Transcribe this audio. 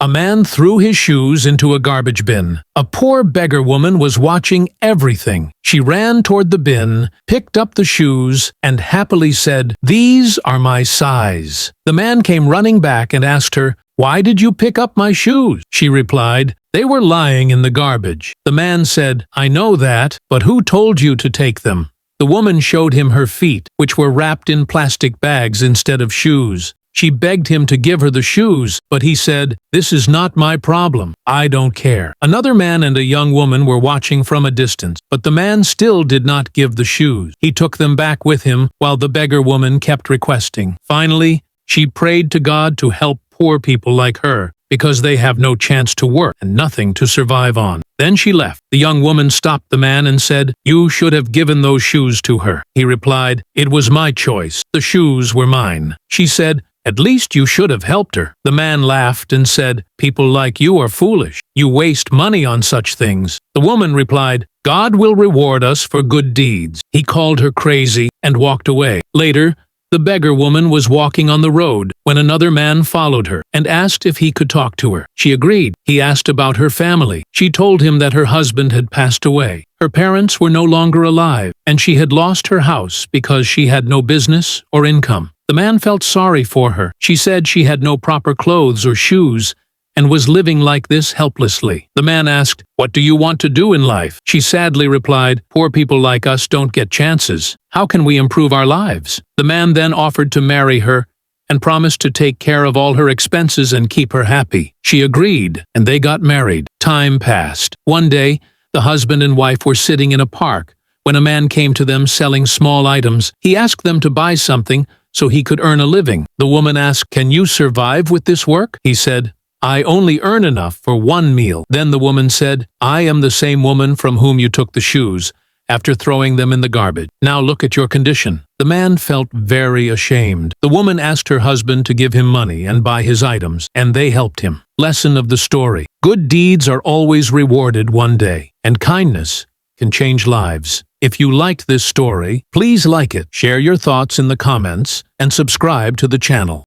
A man threw his shoes into a garbage bin. A poor beggar woman was watching everything. She ran toward the bin, picked up the shoes, and happily said, "These are my size." The man came running back and asked her, "Why did you pick up my shoes?" She replied, "They were lying in the garbage." The man said, "I know that, but who told you to take them?" The woman showed him her feet, which were wrapped in plastic bags instead of shoes. She begged him to give her the shoes, but he said, "This is not my problem. I don't care." Another man and a young woman were watching from a distance, but the man still did not give the shoes. He took them back with him, while the beggar woman kept requesting. Finally, she prayed to God to help poor people like her, because they have no chance to work and nothing to survive on. Then she left. The young woman stopped the man and said, "You should have given those shoes to her." He replied, "It was my choice. The shoes were mine." She said, "At least you should have helped her." The man laughed and said, "People like you are foolish. You waste money on such things." The woman replied, "God will reward us for good deeds." He called her crazy and walked away. Later, the beggar woman was walking on the road when another man followed her and asked if he could talk to her. She agreed. He asked about her family. She told him that her husband had passed away. Her parents were no longer alive, and she had lost her house because she had no business or income. The man felt sorry for her. She said she had no proper clothes or shoes and was living like this helplessly. The man asked, "What do you want to do in life?" She sadly replied, "Poor people like us don't get chances. How can we improve our lives?" The man then offered to marry her and promised to take care of all her expenses and keep her happy. She agreed, and they got married. Time passed. One day, the husband and wife were sitting in a park when a man came to them selling small items. He asked them to buy something so he could earn a living. The woman asked, "Can you survive with this work?" He said, "I only earn enough for one meal." Then the woman said, "I am the same woman from whom you took the shoes after throwing them in the garbage. Now look at your condition." The man felt very ashamed. The woman asked her husband to give him money and buy his items, and they helped him. Lesson of the story: good deeds are always rewarded one day, and kindness can change lives. If you liked this story, please like it, share your thoughts in the comments, and subscribe to the channel.